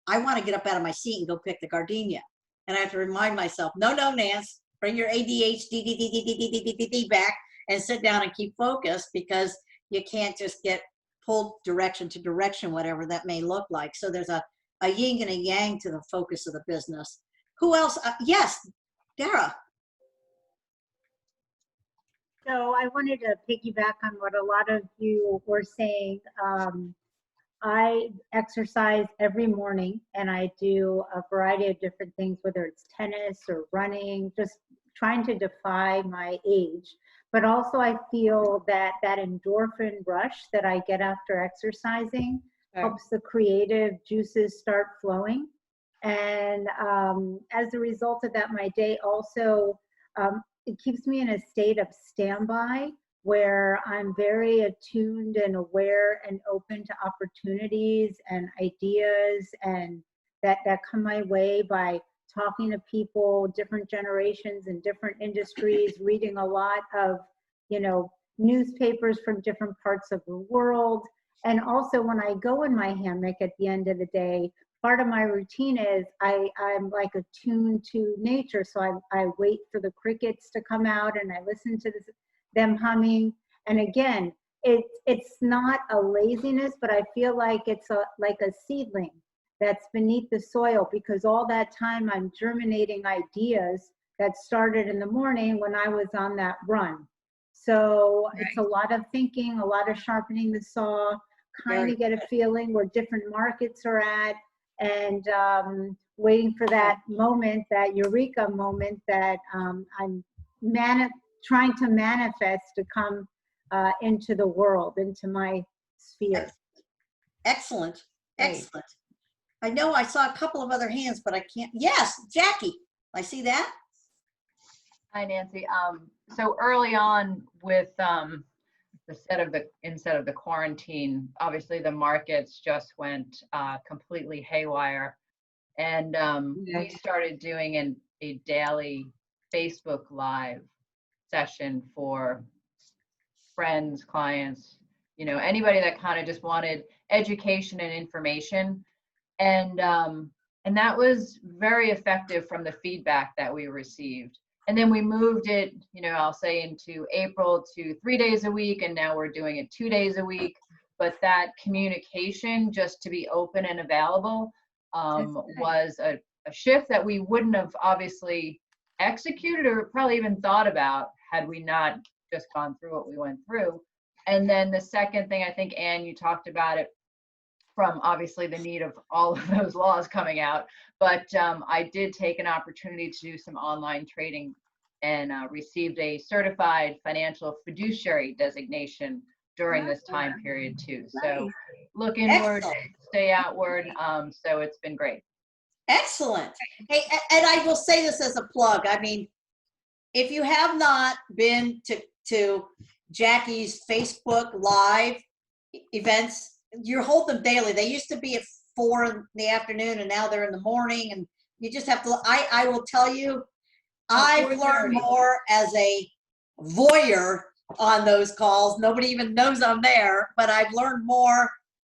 I want to get up out of my seat and go pick the gardenia. And I have to remind myself, no, Nance, bring your ADHD back and sit down and keep focused, because you can't just get pulled direction to direction, whatever that may look like. So there's a yin and a yang to the focus of the business. Who else? Yes, Dara. So I wanted to piggyback on what a lot of you were saying. I exercise every morning, and I do a variety of different things, whether it's tennis or running, just trying to defy my age. But also I feel that endorphin rush that I get after exercising helps the creative juices start flowing. And as a result of that, my day also, it keeps me in a state of standby, where I'm very attuned and aware and open to opportunities and ideas and that come my way by talking to people, different generations and different industries, reading a lot of, you know, newspapers from different parts of the world. And also when I go in my hammock at the end of the day, part of my routine is I'm like attuned to nature. So I wait for the crickets to come out and I listen to them humming. And again, it's not a laziness, but I feel like it's like a seedling that's beneath the soil, because all that time I'm germinating ideas that started in the morning when I was on that run. So it's a lot of thinking, a lot of sharpening the saw, kind of get a feeling where different markets are at, and waiting for that moment, that eureka moment that I'm trying to manifest to come into the world, into my sphere. Excellent, excellent. I know I saw a couple of other hands, but I can't. Yes, Jackie, I see that. Hi, Nancy. So early on with instead of the quarantine, obviously the markets just went completely haywire, and we started doing a daily Facebook Live session for friends, clients, you know, anybody that kind of just wanted education and information. And that was very effective from the feedback that we received. And then we moved it, you know, I'll say into April to 3 days a week, and now we're doing it 2 days a week. But that communication, just to be open and available, was a shift that we wouldn't have obviously executed or probably even thought about had we not just gone through what we went through. And then the second thing, I think, Anne, you talked about it from obviously the need of all of those laws coming out, but I did take an opportunity to do some online trading and received a certified financial fiduciary designation during this time period too. So look inward, stay outward. So it's been great. Excellent. Hey, and I will say this as a plug. I mean, if you have not been to Jackie's Facebook Live events, you hold them daily. They used to be at 4 in the afternoon, and now they're in the morning. And you just have to. I will tell you, I've learned more as a voyeur on those calls. Nobody even knows I'm there, but I've learned more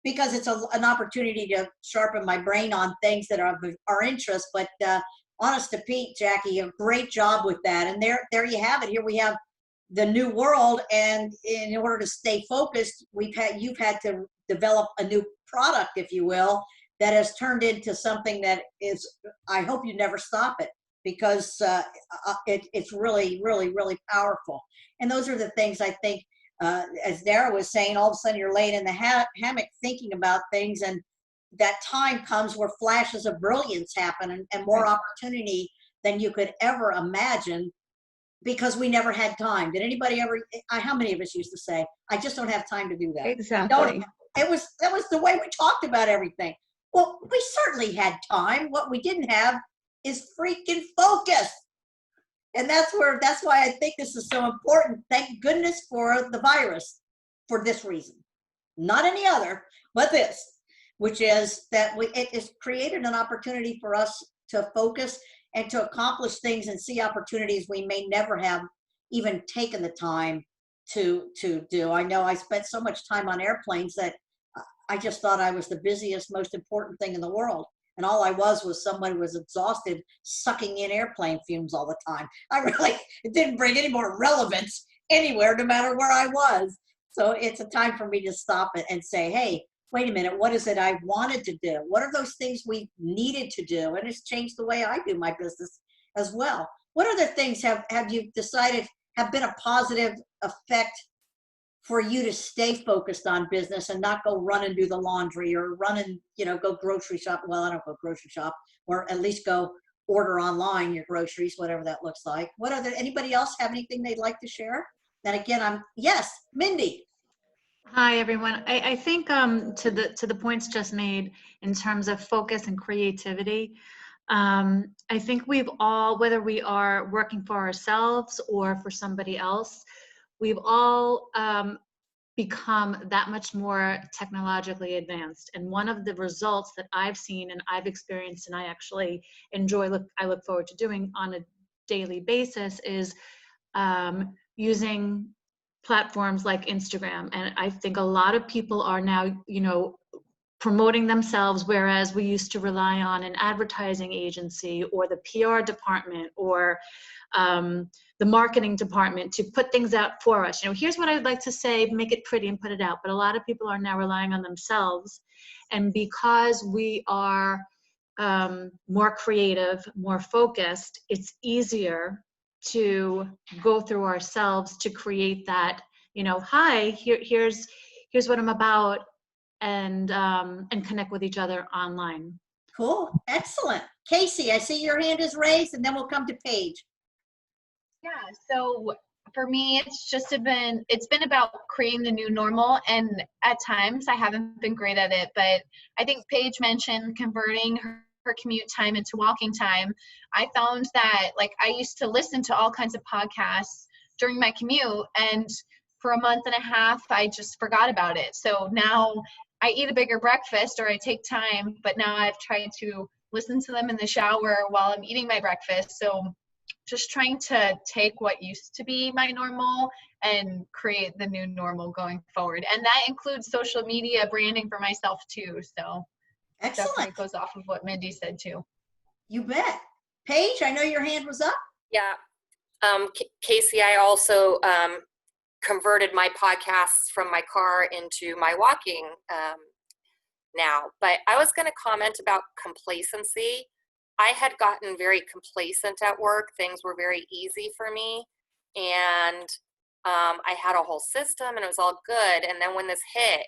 because it's an opportunity to sharpen my brain on things that are of our interest. But honest to Pete, Jackie, a great job with that. And there you have it. Here we have the new world, and in order to stay focused, you've had to develop a new product, if you will, that has turned into something that is, I hope you never stop it, because it's really, really, really powerful. And those are the things I think, as Dara was saying, all of a sudden you're laying in the hammock thinking about things, and that time comes where flashes of brilliance happen and more opportunity than you could ever imagine, because we never had time. Did anybody ever, how many of us used to say, I just don't have time to do that? Exactly. That was the way we talked about everything. Well, we certainly had time. What we didn't have is freaking focus. And that's why I think this is so important. Thank goodness for the virus for this reason. Not any other, but this, which is that it has created an opportunity for us to focus and to accomplish things and see opportunities we may never have even taken the time to do. I know I spent so much time on airplanes that I just thought I was the busiest, most important thing in the world. And all I was someone who was exhausted, sucking in airplane fumes all the time. It didn't bring any more relevance anywhere, no matter where I was. So it's a time for me to stop it and say, hey, wait a minute, what is it I wanted to do? What are those things we needed to do? And it's changed the way I do my business as well. What other things have you decided have been a positive effect for you to stay focused on business and not go run and do the laundry or run and, go grocery shop? Well, I don't go grocery shop, or at least go order online your groceries, whatever that looks like. Anybody else have anything they'd like to share? And again, yes, Mindy. Hi, everyone. I think to the points just made in terms of focus and creativity, I think we've all, whether we are working for ourselves or for somebody else, we've all become that much more technologically advanced. And one of the results that I've seen and I've experienced and I actually I look forward to doing on a daily basis is using platforms like Instagram. And I think a lot of people are now, promoting themselves, whereas we used to rely on an advertising agency or the PR department or the marketing department to put things out for us. Here's what I'd like to say, make it pretty and put it out. But a lot of people are now relying on themselves. And because we are more creative, more focused, it's easier to go through ourselves to create that, hi, here's what I'm about, and connect with each other online. Cool, excellent. Casey, I see your hand is raised, and then we'll come to Paige. Yeah, so for me, it's been about creating the new normal, and at times I haven't been great at it, but I think Paige mentioned converting her commute time into walking time. I found that I used to listen to all kinds of podcasts during my commute, and for a month and a half I just forgot about it. So now I eat a bigger breakfast, or I take time, but now I've tried to listen to them in the shower while I'm eating my breakfast. So just trying to take what used to be my normal and create the new normal going forward. And that includes social media branding for myself too. So definitely goes off of what Mindy said too. You bet. Paige, I know your hand was up. Yeah. Casey, I also converted my podcasts from my car into my walking now. But I was going to comment about complacency. I had gotten very complacent at work. Things were very easy for me. And I had a whole system and it was all good. And then when this hit,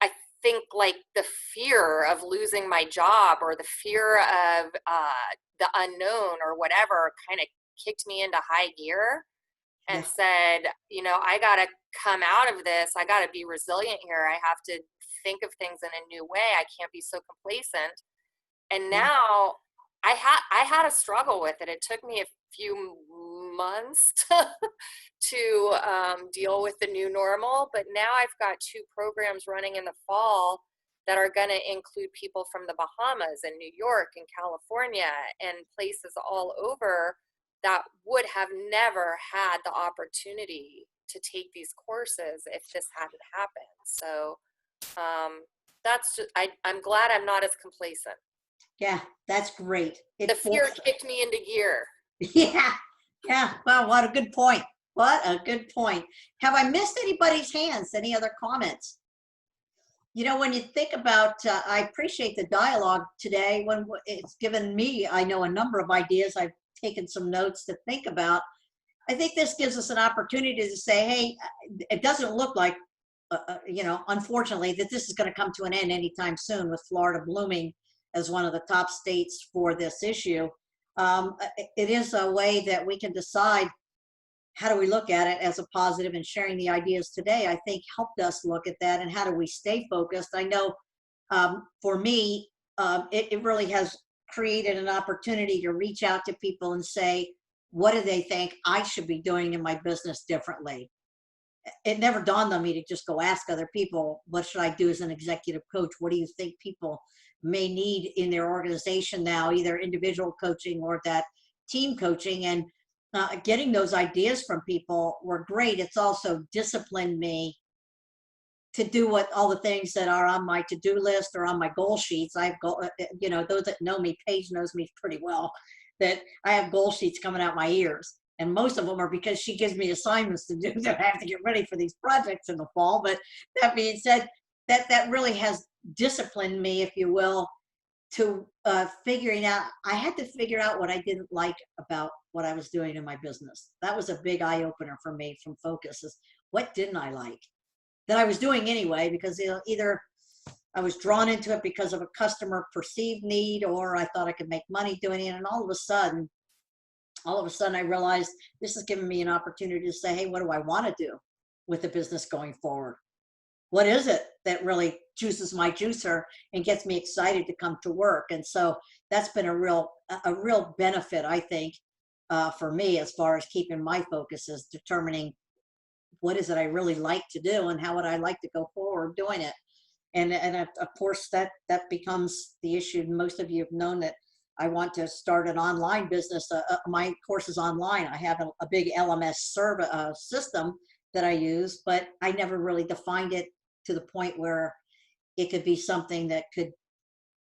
I think like the fear of losing my job or the fear of the unknown or whatever kind of kicked me into high gear and said, you know, I got to come out of this. I got to be resilient here. I have to think of things in a new way. I can't be so complacent. And now I had a struggle with it. It took me a few months to deal with the new normal, but now I've got 2 programs running in the fall that are going to include people from the Bahamas and New York and California and places all over that would have never had the opportunity to take these courses if this hadn't happened. So that's just, I'm glad I'm not as complacent. Yeah, that's great. The fear kicked me into gear. Yeah, yeah. Well, what a good point. What a good point. Have I missed anybody's hands? Any other comments? You know, when you think about, I appreciate the dialogue today. When it's given me, I know, a number of ideas. I've taken some notes to think about. I think this gives us an opportunity to say, hey, it doesn't look like, you know, unfortunately, that this is going to come to an end anytime soon, with Florida blooming as one of the top states for this issue. It is a way that we can decide how do we look at it as a positive, and sharing the ideas today, I think, helped us look at that, and how do we stay focused. I know for me, it really has created an opportunity to reach out to people and say, what do they think I should be doing in my business differently? It never dawned on me to just go ask other people, what should I do as an executive coach? What do you think people may need in their organization now, either individual coaching or that team coaching? And getting those ideas from people were great. It's also disciplined me to do what all the things that are on my to-do list or on my goal sheets. I've got, you know, those that know me, Paige knows me pretty well, that I have goal sheets coming out my ears. And most of them are because she gives me assignments to do that I have to get ready for these projects in the fall. But that being said, that really has disciplined me, if you will, to figuring out, I had to figure out what I didn't like about what I was doing in my business. That was a big eye opener for me from focus, is what didn't I like that I was doing anyway, because either I was drawn into it because of a customer perceived need, or I thought I could make money doing it. And all of a sudden I realized this is giving me an opportunity to say, hey, what do I want to do with the business going forward? What is it that really juices my juicer and gets me excited to come to work? And so that's been a real benefit, I think, for me, as far as keeping my focus, is determining what is it I really like to do and how would I like to go forward doing it. And of course that becomes the issue. Most of you have known that I want to start an online business. My course is online. I have a big LMS system that I use, but I never really defined it to the point where it could be something that could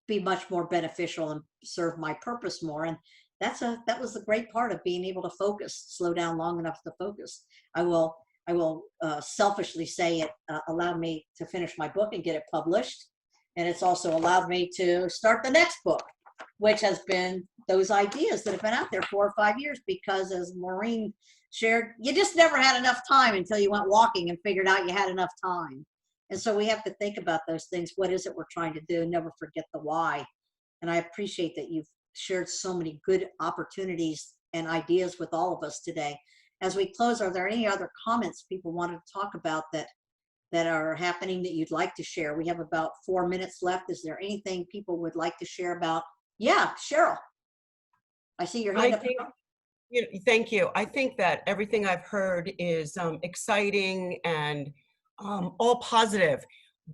be much more beneficial and serve my purpose more. And that was the great part of being able to focus, slow down long enough to focus. I will selfishly say it allowed me to finish my book and get it published. And it's also allowed me to start the next book, which has been those ideas that have been out there 4 or 5 years, because as Maureen shared, you just never had enough time until you went walking and figured out you had enough time. And so we have to think about those things. What is it we're trying to do? Never forget the why. And I appreciate that you've shared so many good opportunities and ideas with all of us today. As we close, are there any other comments people wanted to talk about that are happening that you'd like to share? We have about 4 minutes left. Is there anything people would like to share about? Yeah, Cheryl, I see your hand up. Thank you. I think that everything I've heard is exciting and all positive.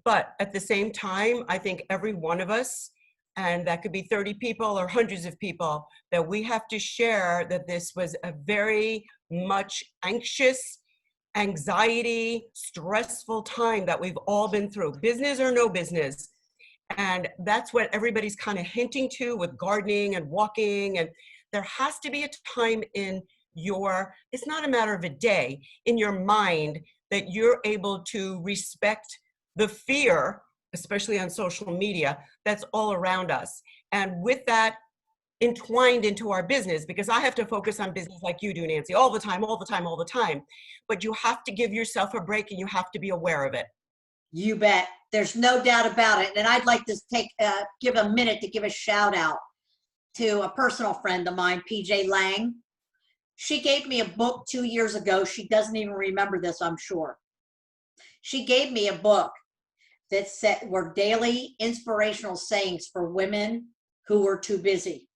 But at the same time, I think every one of us and that could be 30 people or hundreds of people, that we have to share that this was a very much anxious, anxiety, stressful time that we've all been through, business or no business. And that's what everybody's kind of hinting to with gardening and walking. And there has to be a time in your, it's not a matter of a day, in your mind that you're able to respect the fear, especially on social media, that's all around us. And with that entwined into our business, because I have to focus on business like you do, Nancy, all the time, all the time, all the time. But you have to give yourself a break and you have to be aware of it. You bet. There's no doubt about it. And I'd like to give a minute to give a shout out to a personal friend of mine, PJ Lang. She gave me a book 2 years ago. She doesn't even remember this, I'm sure. She gave me a book that were daily inspirational sayings for women who were too busy,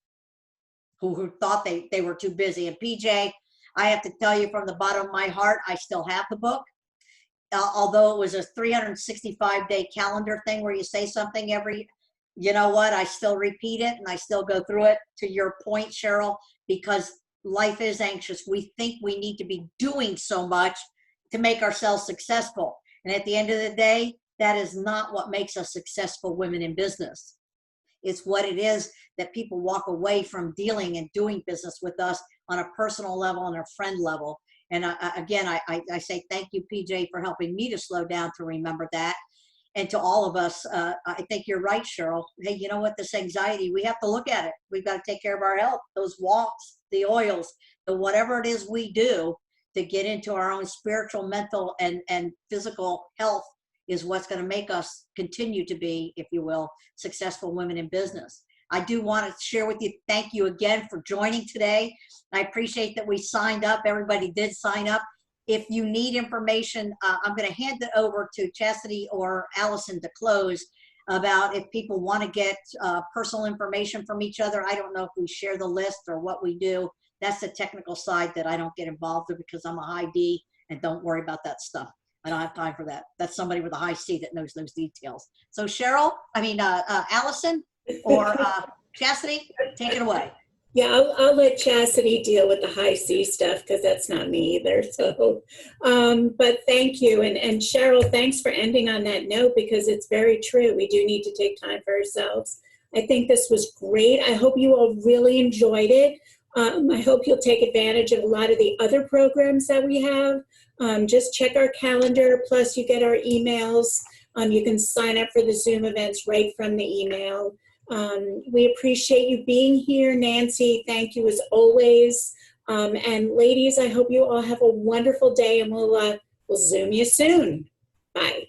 who thought they were too busy. And PJ, I have to tell you from the bottom of my heart, I still have the book. Although it was a 365-day calendar thing where you say something every, you know what, I still repeat it and I still go through it, to your point, Cheryl, because life is anxious. We think we need to be doing so much to make ourselves successful. And at the end of the day, that is not what makes us successful women in business. It's what it is that people walk away from dealing and doing business with us on a personal level and a friend level. And again, I say thank you, PJ, for helping me to slow down to remember that. And to all of us, I think you're right, Cheryl. Hey, you know what? This anxiety, we have to look at it. We've got to take care of our health, those walks, the oils, the whatever it is we do to get into our own spiritual, mental, and physical health is what's going to make us continue to be, if you will, successful women in business. I do want to share with you, thank you again for joining today. I appreciate that we signed up. Everybody did sign up. If you need information, I'm going to hand it over to Chastity or Allison to close about if people want to get personal information from each other. I don't know if we share the list or what we do. That's the technical side that I don't get involved with because I'm a high D and don't worry about that stuff. I don't have time for that. That's somebody with a high C that knows those details. So Allison or Chastity, take it away. Yeah, I'll let Chastity deal with the high C stuff because that's not me either. So, but thank you. And Cheryl, thanks for ending on that note because it's very true. We do need to take time for ourselves. I think this was great. I hope you all really enjoyed it. I hope you'll take advantage of a lot of the other programs that we have. Just check our calendar, plus you get our emails. You can sign up for the Zoom events right from the email. We appreciate you being here. Nancy, thank you as always. And ladies, I hope you all have a wonderful day and we'll Zoom you soon. Bye.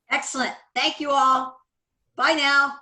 Excellent. Thank you all. Bye now.